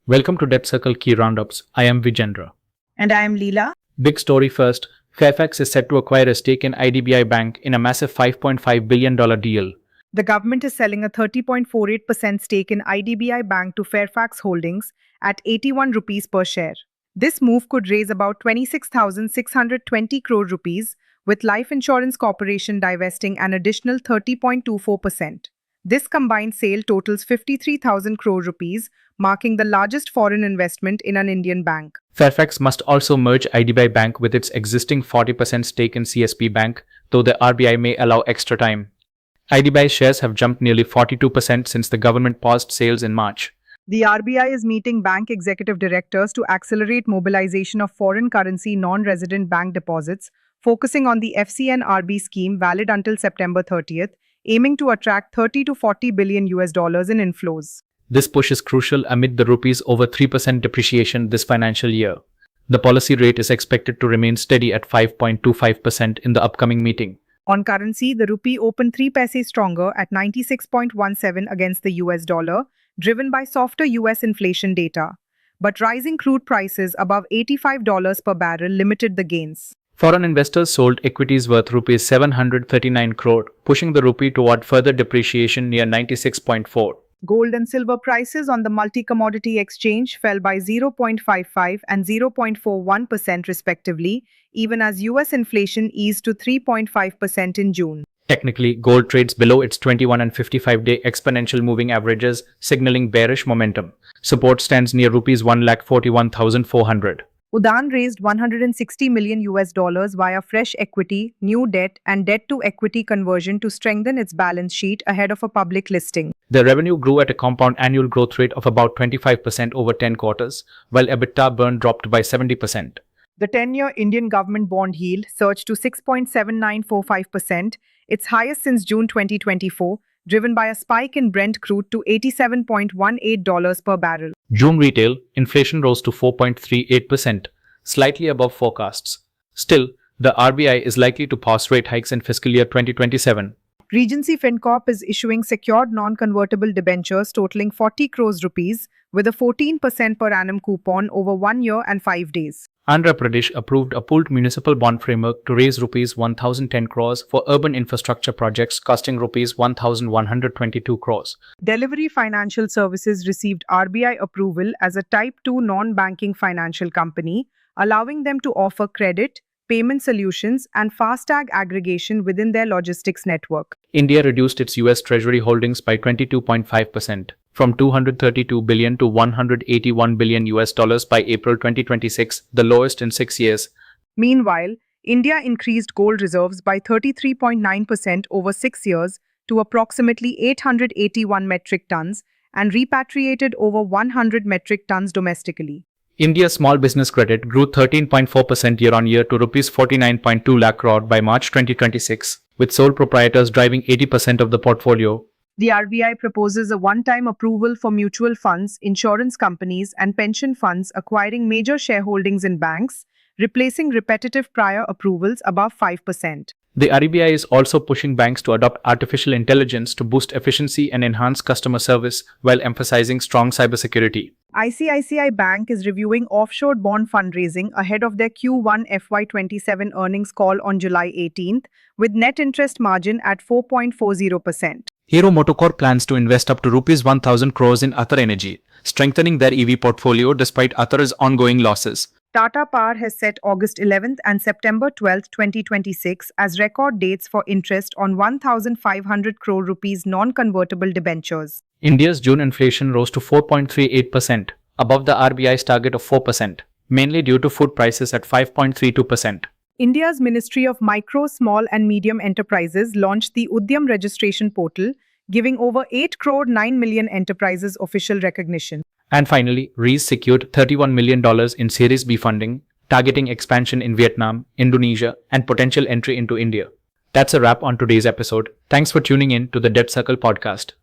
Welcome to DebtCircle Key Roundups. I am Vijendra. And I am Leela. Big story first. Fairfax is set to acquire a stake in IDBI Bank in a massive $5.5 billion deal. The government is selling a 30.48% stake in IDBI Bank to Fairfax Holdings at 81 rupees per share. This move could raise about 26,620 crore rupees, with Life Insurance Corporation divesting an additional 30.24%. This combined sale totals 53,000 crore rupees, marking the largest foreign investment in an Indian bank. Fairfax must also merge IDBI Bank with its existing 40% stake in CSB Bank, though the RBI may allow extra time. IDBI shares have jumped nearly 42% since the government paused sales in March. The RBI is meeting bank executive directors to accelerate mobilization of foreign currency non-resident bank deposits, focusing on the FCNRB scheme valid until September 30th, aiming to attract 30 to 40 billion US dollars in inflows. This push is crucial amid the rupee's over 3% depreciation this financial year. The policy rate is expected to remain steady at 5.25% in the upcoming meeting. On currency, the rupee opened 3 paise stronger at 96.17 against the US dollar, driven by softer US inflation data. But rising crude prices above $85 per barrel limited the gains. Foreign investors sold equities worth rupees 739 crore, pushing the rupee toward further depreciation near 96.4. Gold and silver prices on the multi-commodity exchange fell by 0.55 and 0.41% respectively, even as US inflation eased to 3.5% in June. Technically, gold trades below its 21 and 55-day exponential moving averages, signaling bearish momentum. Support stands near rupees 1,41,400. Udaan raised 160 million US dollars via fresh equity, new debt, and debt to equity conversion to strengthen its balance sheet ahead of a public listing. The revenue grew at a compound annual growth rate of about 25% over 10 quarters, while EBITDA burn dropped by 70%. The 10-year Indian government bond yield surged to 6.7945%, its highest since June 2024, driven by a spike in Brent crude to $87.18 per barrel. June retail inflation rose to 4.38%, slightly above forecasts. Still, the RBI is likely to pause rate hikes in fiscal year 2027. Regency FinCorp is issuing secured non-convertible debentures totaling 40 crores rupees with a 14% per annum coupon over 1 year and 5 days. Andhra Pradesh approved a pooled municipal bond framework to raise rupees 1,010 crores for urban infrastructure projects costing rupees 1,122 crores. Delivery Financial Services received RBI approval as a Type 2 non-banking financial company, allowing them to offer credit, payment solutions, and FASTag aggregation within their logistics network. India reduced its US Treasury holdings by 22.5%, from 232 billion to 181 billion US dollars by April 2026, the lowest in 6 years. Meanwhile, India increased gold reserves by 33.9% over 6 years to approximately 881 metric tons and repatriated over 100 metric tons domestically. India's small business credit grew 13.4% year-on-year to rupees 49.2 lakh crore by March 2026, with sole proprietors driving 80% of the portfolio. The RBI proposes a one-time approval for mutual funds, insurance companies, and pension funds acquiring major shareholdings in banks, replacing repetitive prior approvals above 5%. The RBI is also pushing banks to adopt artificial intelligence to boost efficiency and enhance customer service while emphasizing strong cybersecurity. ICICI Bank is reviewing offshore bond fundraising ahead of their Q1 FY27 earnings call on July 18th, with net interest margin at 4.40%. Hero MotoCorp plans to invest up to rupees 1,000 crores in Atar Energy, strengthening their EV portfolio despite Atar's ongoing losses. Tata Power has set August 11th and September 12th, 2026 as record dates for interest on 1,500 crore rupees non-convertible debentures. India's June inflation rose to 4.38%, above the RBI's target of 4%, mainly due to food prices at 5.32%. India's Ministry of Micro, Small and Medium Enterprises launched the Udyam registration portal, giving over 8 crore 9 million enterprises official recognition. And finally, Rees secured $31 million in Series B funding, targeting expansion in Vietnam, Indonesia, and potential entry into India. That's a wrap on today's episode. Thanks for tuning in to the DebtCircle podcast.